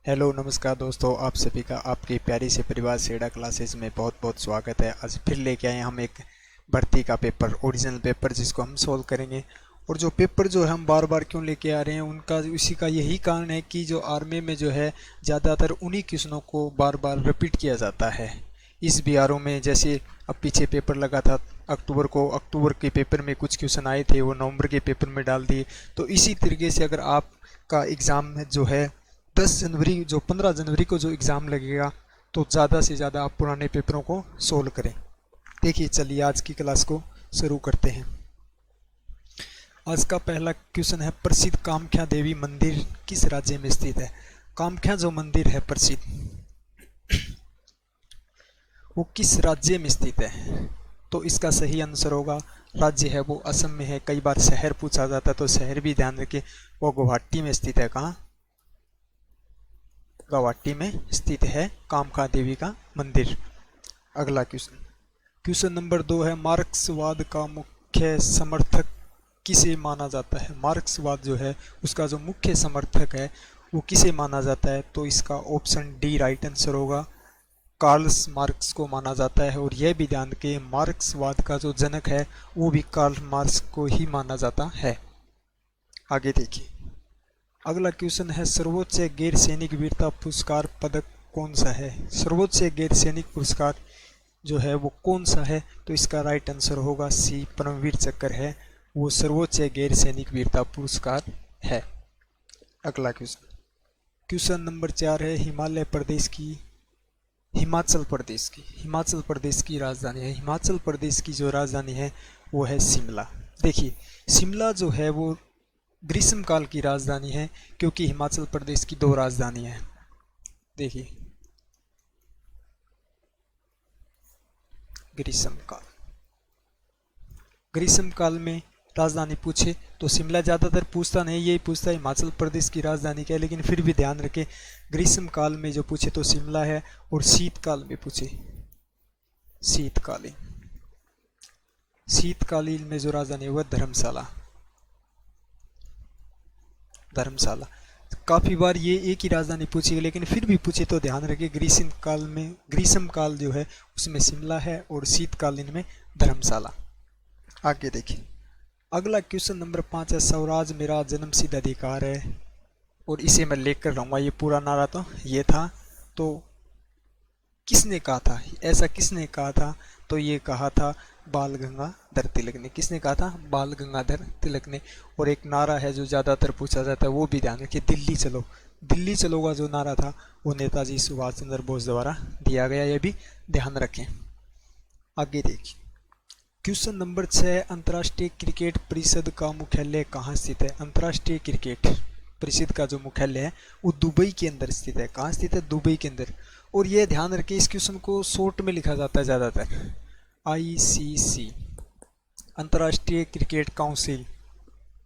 Hello नमस्कार दोस्तों, आप सभी का आपकी प्यारी से परिवार सेड़ा क्लासेस में बहुत बहुत स्वागत है। आज फिर लेके आए हम एक भर्ती का पेपर, ओरिजिनल पेपर, जिसको हम सोल्व करेंगे। और जो पेपर जो है हम बार बार क्यों लेके आ रहे हैं, उनका उसी का यही कारण है कि जो आर्मी में जो है ज़्यादातर उन्हीं क्वेश्चनों को बार बार रिपीट किया जाता है। इस बीआरओ में जैसे अब पीछे पेपर लगा था अक्टूबर को, अक्टूबर के पेपर में कुछ क्वेश्चन आए थे, वो नवंबर के पेपर में डाल दिए। तो इसी तरीके से अगर आपका एग्ज़ाम जो है 10 जनवरी, जो 15 जनवरी को जो एग्ज़ाम लगेगा, तो ज़्यादा से ज़्यादा आप पुराने पेपरों को सोल्व करें। देखिए, चलिए आज की क्लास को शुरू करते हैं। आज का पहला क्वेश्चन है, प्रसिद्ध कामाख्या देवी मंदिर किस राज्य में स्थित है। कामाख्या जो मंदिर है प्रसिद्ध, वो किस राज्य में स्थित है। तो इसका सही आंसर होगा, राज्य है वो असम में है। कई बार शहर पूछा जाता है तो शहर भी ध्यान रखें, वो गुवाहाटी में स्थित है। कहाँ? गुवाहाटी में स्थित है कामाख्या देवी का मंदिर। अगला क्वेश्चन, क्वेश्चन नंबर 2 है, मार्क्सवाद का मुख्य समर्थक किसे माना जाता है। मार्क्सवाद जो है उसका जो मुख्य समर्थक है वो किसे माना जाता है। तो इसका ऑप्शन डी राइट आंसर होगा, कार्ल मार्क्स को माना जाता है। और यह भी ध्यान के मार्क्सवाद का जो जनक है वो भी कार्ल मार्क्स को ही माना जाता है। आगे देखिए, अगला क्वेश्चन है, सर्वोच्च गैर सैनिक वीरता पुरस्कार पदक कौन सा है। सर्वोच्च गैर सैनिक पुरस्कार जो है वो कौन सा है। तो इसका राइट आंसर होगा सी, परमवीर चक्र है, वो सर्वोच्च गैर सैनिक वीरता पुरस्कार है। अगला क्वेश्चन, क्वेश्चन नंबर 4 है, हिमाचल प्रदेश की राजधानी है। हिमाचल प्रदेश की जो राजधानी है वो है शिमला। देखिए, शिमला जो है वो ग्रीष्म काल की राजधानी है, क्योंकि हिमाचल प्रदेश की 2 राजधानी है। देखिए, ग्रीष्म काल में राजधानी पूछे तो शिमला ज़्यादातर पूछता नहीं, यही पूछता है हिमाचल प्रदेश की राजधानी क्या है। लेकिन फिर भी ध्यान रखें, ग्रीष्म काल में जो पूछे तो शिमला है, और शीतकाल में पूछे शीतकालीन में जो राजधानी है वह धर्मशाला। काफ़ी बार ये एक ही राजधानी पूछी गई, लेकिन फिर भी पूछे तो ध्यान रखिए, ग्रीष्म काल जो है उसमें शिमला है और शीतकालीन में धर्मशाला। आगे देखिए, अगला क्वेश्चन नंबर 5 है, स्वराज मेरा जन्मसिद्ध अधिकार है। और इसे मैं लेकर रहूँगा, ये पूरा नारा तो ये था। तो किसने कहा था ऐसा, किसने कहा था। तो ये कहा था बाल गंगाधर तिलक ने। किसने कहा था? बाल गंगाधर तिलक ने। और एक नारा है जो ज़्यादातर पूछा जाता है, वो भी ध्यान रखिए, दिल्ली चलो। दिल्ली चलो का जो नारा था वो नेताजी सुभाष चंद्र बोस द्वारा दिया गया, ये भी ध्यान रखें। आगे देखिए, क्वेश्चन नंबर 6, अंतर्राष्ट्रीय क्रिकेट परिषद का मुख्यालय कहाँ स्थित है। अंतर्राष्ट्रीय क्रिकेट परिषद का जो मुख्यालय है वो दुबई के अंदर स्थित है। कहाँ स्थित है? दुबई के अंदर। और ये ध्यान रखें, इस क्वेश्चन को शॉर्ट में लिखा जाता है ज़्यादातर, ICC, अंतर्राष्ट्रीय क्रिकेट काउंसिल।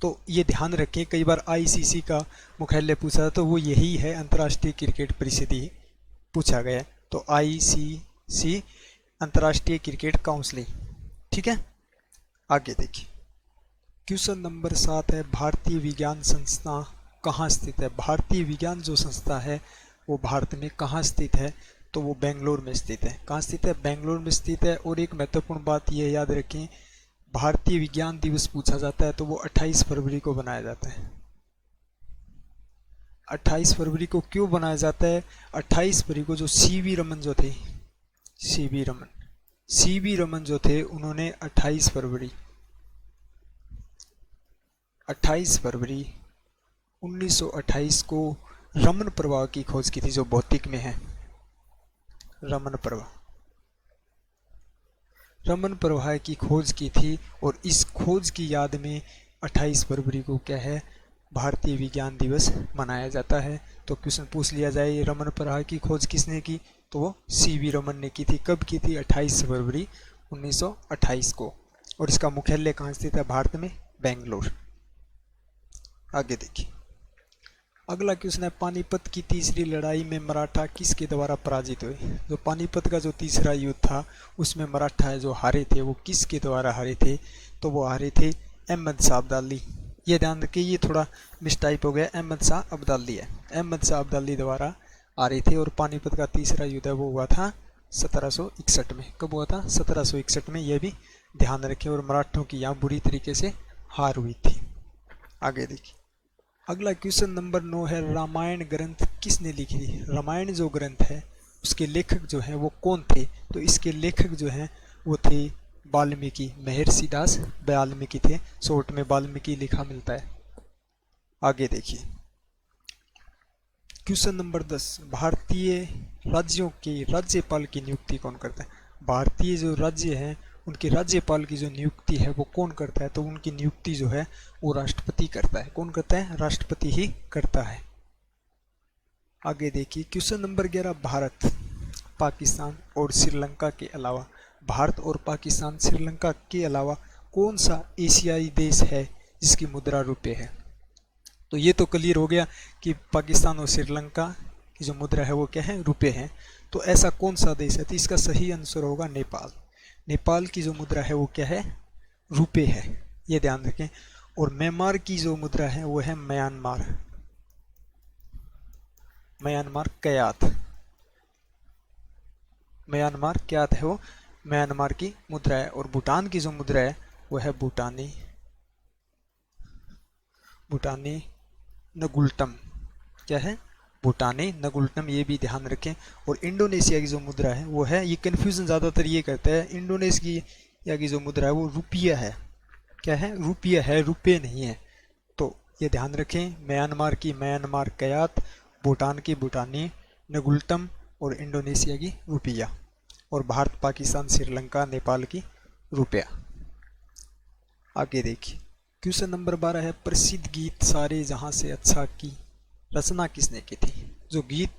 तो ये ध्यान रखें, कई बार ICC का मुख्यालय पूछा था तो वो यही है, अंतर्राष्ट्रीय क्रिकेट परिषद ही पूछा गया है। तो ICC, अंतर्राष्ट्रीय क्रिकेट काउंसिल। ठीक है। आगे देखिए, क्वेश्चन नंबर 7 है, भारतीय विज्ञान संस्था कहाँ स्थित है। भारतीय विज्ञान जो संस्था है वो भारत में कहाँ स्थित है। तो वो बेंगलोर में स्थित है। कहाँ स्थित है? बेंगलोर में स्थित है। और एक महत्वपूर्ण बात यह याद रखें, भारतीय विज्ञान दिवस पूछा जाता है तो वो 28 फरवरी को बनाया जाता है। 28 फरवरी को क्यों बनाया जाता है? 28 फरवरी को जो सीवी रमन जो थे, सीवी रमन जो थे, उन्होंने 28 फरवरी 1928 को रमन प्रवाह की खोज की थी, जो भौतिक में है। रमन प्रवाह की खोज की थी। और इस खोज की याद में 28 फरवरी को क्या है, भारतीय विज्ञान दिवस मनाया जाता है। तो क्वेश्चन पूछ लिया जाए, रमन प्रवाह की खोज किसने की। तो वो सीवी रमन ने की थी। कब की थी? 28 फरवरी 1928 को। और इसका मुख्यालय कहाँ स्थित है? भारत में, बेंगलोर। आगे देखिए, अगला क्वेश्चन है, पानीपत की तीसरी लड़ाई में मराठा किसके द्वारा पराजित हुए। जो पानीपत का जो तीसरा युद्ध था उसमें मराठा जो हारे थे वो किसके द्वारा हारे थे। तो वो हारे थे अहमद शाह अब्दाली। ये ध्यान रखिए, ये थोड़ा मिसटाइप हो गया, अहमद शाह अब्दाली है, अहमद शाह अब्दाली द्वारा आ रही थी। और पानीपत का तीसरा युद्ध है वो हुआ था 1761 में। कब हुआ था? 1761 में, यह भी ध्यान रखें। और मराठों की यहाँ बुरी तरीके से हार हुई थी। आगे देखिए, अगला क्वेश्चन नंबर 9 है, रामायण ग्रंथ किसने लिखी थी? रामायण जो ग्रंथ है उसके लेखक जो हैं वो कौन थे? तो इसके लेखक जो हैं वो थे वाल्मीकि, महर्षि दास वाल्मीकि थे। शॉर्ट में वाल्मीकि लिखा मिलता है। आगे देखिए, क्वेश्चन नंबर 10, भारतीय राज्यों के राज्यपाल की नियुक्ति कौन करता है? भारतीय जो राज्य हैं उनके राज्यपाल की जो नियुक्ति है वो कौन करता है? तो उनकी नियुक्ति जो है वो राष्ट्रपति करता है। कौन करता है? राष्ट्रपति ही करता है। आगे देखिए, क्वेश्चन नंबर 11, भारत, पाकिस्तान और श्रीलंका के अलावा, भारत और पाकिस्तान श्रीलंका के अलावा कौन सा एशियाई देश है जिसकी मुद्रा रुपये है? तो ये तो क्लियर हो गया कि पाकिस्तान और श्रीलंका की जो मुद्रा है वो क्या है? रुपये है। तो ऐसा कौन सा देश है? तो इसका सही आंसर होगा नेपाल। नेपाल की जो मुद्रा है वो क्या है? रुपये है, ये ध्यान रखें। और म्यांमार की जो मुद्रा है वो है म्यांमार, म्यांमार क्यात, म्यांमार क्यात है वो, म्यांमार की मुद्रा है। और भूटान की जो मुद्रा है वो है भूटानी, भूटानी नगुल्टम, क्या है? भूटानी नगुल्टम, ये भी ध्यान रखें। और इंडोनेशिया की जो मुद्रा है वो है, ये कन्फ्यूजन ज़्यादातर ये करता है, इंडोनेशिया की जो मुद्रा है वो रुपया है। क्या है? रुपया है, रुपये नहीं है। तो ये ध्यान रखें, म्यांमार की म्यांमार क्यात, भूटान की भूटानी नगुल्टम और इंडोनेशिया की रुपया। और भारत, पाकिस्तान, श्रीलंका, नेपाल की रुपया। आगे देखिए, क्वेश्चन नंबर 12 है, प्रसिद्ध गीत सारे जहां से अच्छा की रचना किसने की थी? जो गीत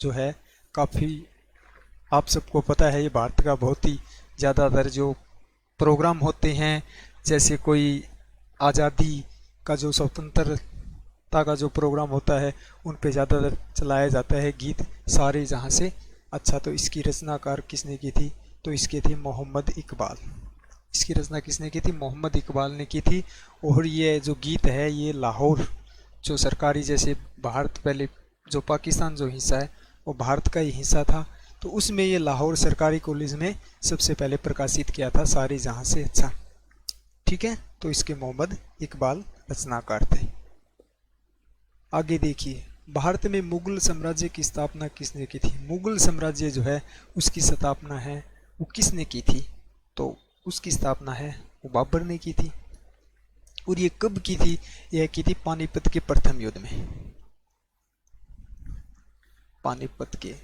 जो है काफ़ी आप सबको पता है, ये भारत का बहुत ही ज़्यादातर जो प्रोग्राम होते हैं, जैसे कोई आज़ादी का जो स्वतंत्रता का जो प्रोग्राम होता है उन पे ज़्यादातर चलाया जाता है गीत सारे जहां से अच्छा। तो इसकी रचनाकार किसने की थी? तो इसके थे मोहम्मद इकबाल। इसकी रचना किसने की थी? मोहम्मद इकबाल ने की थी। और ये जो गीत है ये लाहौर जो सरकारी, जैसे भारत पहले जो पाकिस्तान जो हिस्सा है वो भारत का ही हिस्सा था, तो उसमें ये लाहौर सरकारी कॉलेज में सबसे पहले प्रकाशित किया था, सारे जहां से अच्छा। ठीक है, तो इसके मोहम्मद इकबाल रचनाकार थे। आगे देखिए, भारत में मुगल साम्राज्य की स्थापना किसने की थी? मुगल साम्राज्य जो है उसकी स्थापना है वो किसने की थी? तो उसकी स्थापना है वो बाबर ने की थी। और ये कब की थी? यह की थी पानीपत के प्रथम युद्ध में, पानीपत के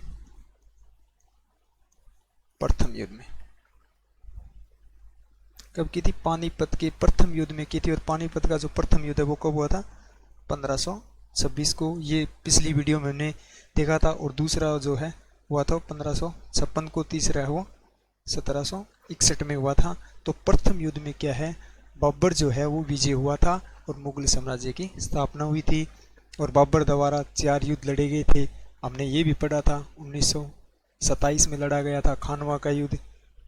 प्रथम युद्ध में। कब की थी? पानीपत के प्रथम युद्ध में की थी। और पानीपत का जो प्रथम युद्ध है वो कब हुआ था? 1526 को, ये पिछली वीडियो में हमने देखा था। और दूसरा जो है हुआ था 1556 को, तीसरा है वो 1761 में हुआ था। तो प्रथम युद्ध में क्या है, बाबर जो है वो विजय हुआ था और मुगल साम्राज्य की स्थापना हुई थी। और बाबर द्वारा 4 युद्ध लड़े गए थे, हमने ये भी पढ़ा था। 1927 में लड़ा गया था खानवा का युद्ध,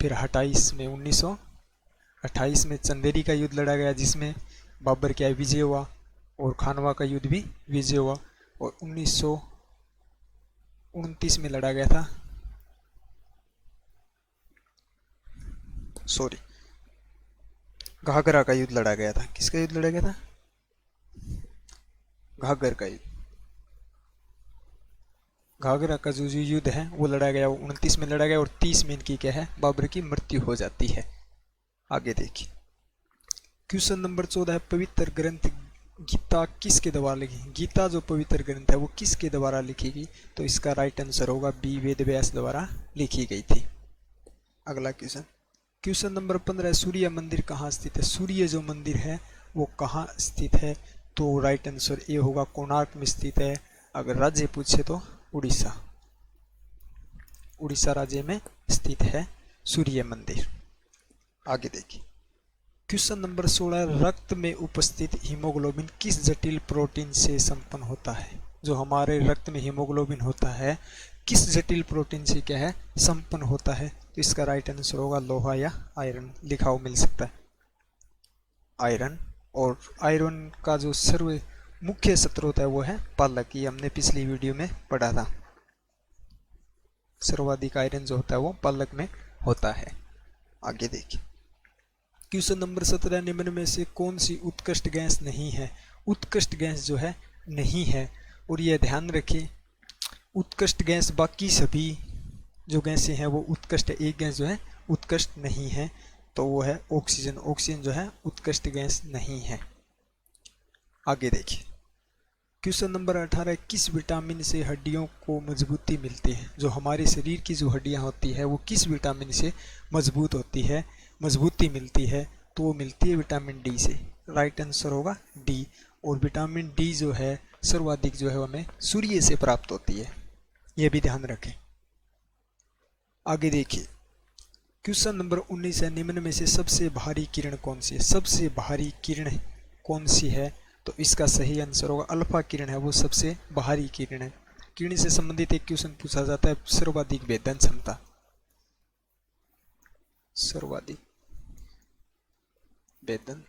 फिर 1928 में चंदेरी का युद्ध लड़ा गया जिसमें बाबर क्या विजय हुआ, और खानवा का युद्ध भी विजय हुआ। और 1929 में लड़ा गया था, सॉरी, घाघरा का युद्ध लड़ा गया था। किसका युद्ध लड़ा गया था? घाघर का युद्ध। घाघरा का जो युद्ध है वो लड़ा गया, वो 29 में लड़ा गया। और 30 में इनकी क्या है, बाबर की मृत्यु हो जाती है। आगे देखिए, क्वेश्चन नंबर 14 है, पवित्र ग्रंथ गीता किसके द्वारा लिखी? गीता जो पवित्र ग्रंथ है वो किसके द्वारा लिखी गई? तो इसका राइट आंसर होगा बी, वेद व्यास द्वारा लिखी गई थी। अगला क्वेश्चन, क्वेश्चन नंबर 15 है, सूर्य मंदिर कहाँ स्थित है? सूर्य जो मंदिर है वो कहाँ स्थित है? तो राइट आंसर ए होगा, कोणार्क में स्थित है। अगर राज्य पूछे तो उड़ीसा, उड़ीसा राज्य में स्थित है सूर्य मंदिर। आगे देखिए, क्वेश्चन नंबर 16, रक्त में उपस्थित हीमोग्लोबिन किस जटिल प्रोटीन से संपन्न होता है? जो हमारे रक्त में हीमोग्लोबिन होता है किस जटिल प्रोटीन से क्या है, संपन्न होता है? तो इसका राइट आंसर होगा लोहा या आयरन, लिखा हो मिल सकता है, आयरन और आयरन का जो सर्व मुख्य स्रोत है वो है पालक। ये हमने पिछली वीडियो में पढ़ा था। सर्वाधिक आयरन जो होता है वो पालक में होता है। आगे देखिए क्वेश्चन नंबर 17, निम्न में से कौन सी उत्कृष्ट गैस नहीं है। उत्कृष्ट गैस जो है नहीं है, और यह ध्यान रखें उत्कृष्ट गैस बाकी सभी जो गैसें हैं वो उत्कृष्ट है, एक गैस जो है उत्कृष्ट नहीं है, तो वो है ऑक्सीजन। ऑक्सीजन जो है उत्कृष्ट गैस नहीं है। आगे देखिए क्वेश्चन नंबर 18, किस विटामिन से हड्डियों को मजबूती मिलती है। जो हमारे शरीर की जो हड्डियां होती है वो किस विटामिन से मजबूत होती है, मजबूती मिलती है, तो वो मिलती है विटामिन डी से। राइट आंसर होगा डी। और विटामिन डी जो है सर्वाधिक जो है हमें सूर्य से प्राप्त होती है, यह भी ध्यान रखें। आगे देखिए क्वेश्चन नंबर 19 है, निम्न में से सबसे भारी किरण कौन सी है। सबसे भारी किरण कौन सी है, तो इसका सही आंसर होगा अल्फा किरण है, वो सबसे भारी किरण है। किरण से संबंधित एक क्वेश्चन पूछा जाता है, सर्वाधिक भेदन क्षमता। सर्वाधिक भेदन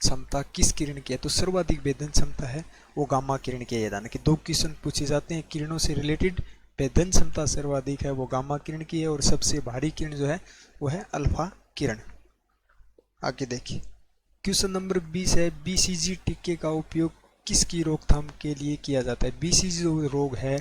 क्षमता किस किरण की है, तो सर्वाधिक भेदन क्षमता है वो गामा किरण की है। यानी कि 2 क्वेश्चन पूछे जाते हैं किरणों से रिलेटेड। भेदन क्षमता सर्वाधिक है वो गामा किरण की है, और सबसे भारी किरण जो है वो है अल्फा किरण। आगे देखिए क्वेश्चन नंबर 20 है, बीसीजी टीके का उपयोग किसकी रोकथाम के लिए किया जाता है। बीसीजी जो रोग है,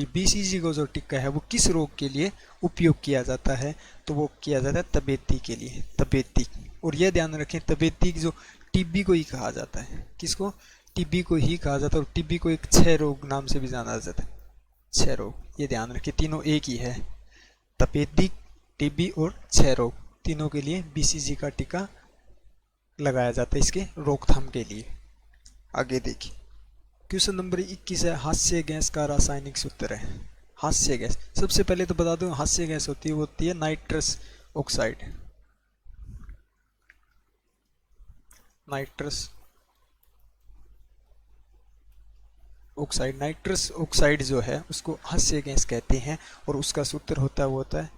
बीसीजी का जो टीका है वो किस रोग के लिए उपयोग किया जाता है, तो वो किया जाता है तपेदिक के लिए। तपेदिक, और यह ध्यान रखें तपेदिक जो टीबी को ही कहा जाता है। किसको, टीबी को ही कहा जाता है। और टीबी को एक क्षय रोग नाम से भी जाना जाता है। क्षय रोग, ये ध्यान रखें तीनों एक ही है। तपेदिक, टीबी और क्षय रोग, तीनों के लिए बीसीजी का टीका लगाया जाता है इसके रोकथाम के लिए। आगे देखिए क्वेश्चन नंबर 21 है, हास्य गैस का रासायनिक सूत्र है। हास्य गैस, सबसे पहले तो बता दूं हास्य गैस होती है वो होती है nitrous oxide. Nitrous oxide, nitrous oxide जो है उसको हास्य गैस कहते हैं, और उसका सूत्र होता है वो होता है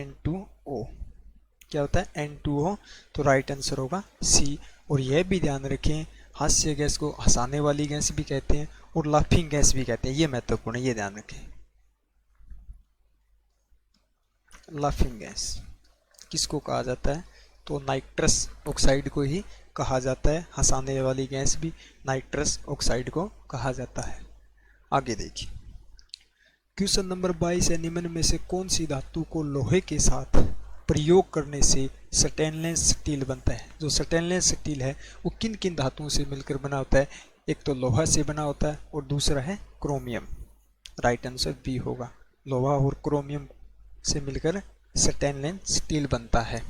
N2O। क्या होता है N2O, तो राइट आंसर होगा सी। और यह भी ध्यान रखें हास्य गैस को हंसाने वाली गैस भी कहते हैं और लाफिंग गैस भी कहते हैं, ये महत्वपूर्ण है, ये ध्यान रखें। लाफिंग गैस किसको कहा जाता है, तो नाइट्रस ऑक्साइड को ही कहा जाता है। हंसाने वाली गैस भी नाइट्रस ऑक्साइड को कहा जाता है। आगे देखिए क्वेश्चन नंबर 22 है, निम्न में से कौन सी धातु को लोहे के साथ प्रयोग करने से स्टेनलेस स्टील बनता है। जो स्टेनलेस स्टील है वो किन किन धातुओं से मिलकर बना होता है, एक तो लोहा से बना होता है और दूसरा है क्रोमियम। राइट आंसर बी होगा, लोहा और क्रोमियम से मिलकर स्टेनलेस स्टील बनता है।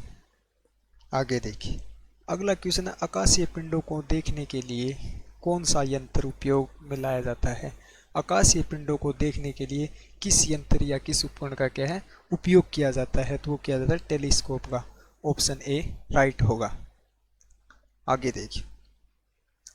आगे देखिए अगला क्वेश्चन है, आकाशीय पिंडों को देखने के लिए कौन सा यंत्र उपयोग में लाया जाता है। आकाशीय पिंडों को देखने के लिए किस यंत्र या किस उपकरण का क्या है उपयोग किया जाता है, तो वो किया जाता है टेलीस्कोप का। ऑप्शन ए राइट होगा। आगे देखिए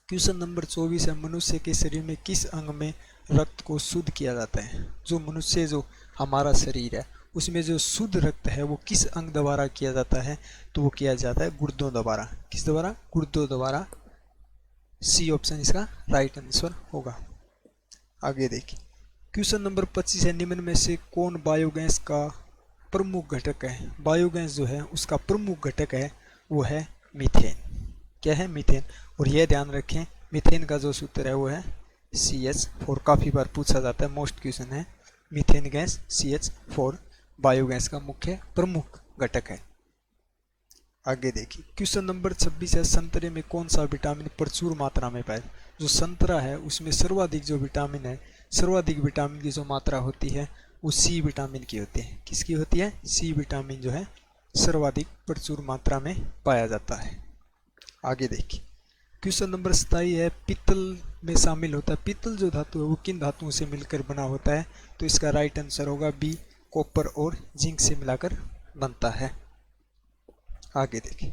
क्वेश्चन नंबर 24 है, मनुष्य के शरीर में किस अंग में रक्त को शुद्ध किया जाता है। जो मनुष्य जो हमारा शरीर है उसमें जो शुद्ध रक्त है वो किस अंग द्वारा किया जाता है, तो वो किया जाता है गुर्दों द्वारा। किस द्वारा, गुर्दों द्वारा। सी ऑप्शन इसका राइट आंसर होगा। आगे देखिए क्वेश्चन नंबर 25 है, निम्न में से कौन बायोगैस का प्रमुख घटक है। बायोगैस जो है उसका प्रमुख घटक है वो है मीथेन। क्या है, मीथेन। और यह ध्यान रखें मीथेन का जो सूत्र है वो है CH4। काफ़ी बार पूछा जाता है, मोस्ट क्वेश्चन है। मीथेन गैस CH4 बायोगैस का मुख्य प्रमुख घटक है। आगे देखिए क्वेश्चन नंबर 26 है, संतरे में कौन सा विटामिन प्रचुर मात्रा में पाए। जो संतरा है उसमें सर्वाधिक जो विटामिन है, सर्वाधिक विटामिन की जो मात्रा होती है वो सी विटामिन की होती है। किसकी होती है, सी विटामिन जो है सर्वाधिक प्रचुर मात्रा में पाया जाता है। आगे देखिए क्वेश्चन नंबर 27 है, पित्तल में शामिल होता है। पित्तल जो धातु है वो किन धातुओं से मिलकर बना होता है, तो इसका राइट आंसर होगा बी, कॉपर और जिंक से मिलाकर बनता है। आगे देखिए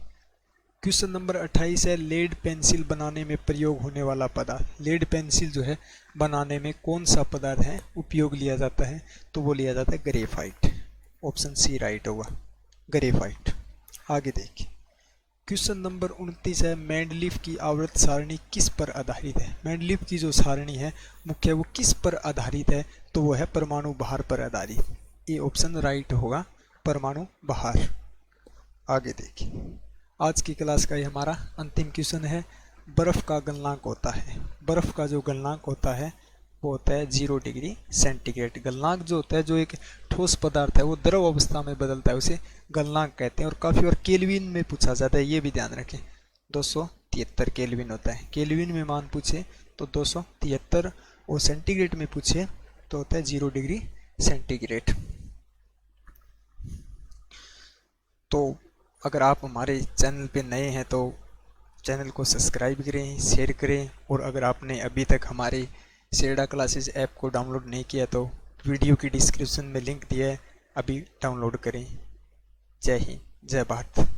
क्वेश्चन नंबर 28 है, लेड पेंसिल बनाने में प्रयोग होने वाला पदार्थ। लेड पेंसिल जो है बनाने में कौन सा पदार्थ है उपयोग लिया जाता है, तो वो लिया जाता है ग्रेफाइट। ऑप्शन सी राइट होगा, ग्रेफाइट। आगे देखिए क्वेश्चन नंबर 29 है, मेंडलीफ की आवर्त सारणी किस पर आधारित है। मेंडलीफ की जो सारणी है मुख्य वो किस पर आधारित है, तो वो है परमाणु भार पर आधारित। ये ऑप्शन राइट होगा, परमाणु भार। आगे देखिए, आज की क्लास का ये हमारा अंतिम क्वेश्चन है, बर्फ का गलनांक होता है। बर्फ का जो गलनांक होता है वो होता है 0 डिग्री सेंटीग्रेड। गलनांक जो होता है, जो एक ठोस पदार्थ है वो द्रव अवस्था में बदलता है, उसे गलनांक कहते हैं। और काफ़ी बार केल्विन में पूछा जाता है, ये भी ध्यान रखें। 273 केल्विन होता है। केल्विन में मान पूछे तो 273, और सेंटीग्रेड में पूछे तो होता है 0 डिग्री सेंटीग्रेड। तो अगर आप हमारे चैनल पे नए हैं तो चैनल को सब्सक्राइब करें, शेयर करें, और अगर आपने अभी तक हमारे शेरडा क्लासेस ऐप को डाउनलोड नहीं किया तो वीडियो की डिस्क्रिप्शन में लिंक दिया है, अभी डाउनलोड करें। जय हिंद, जय भारत।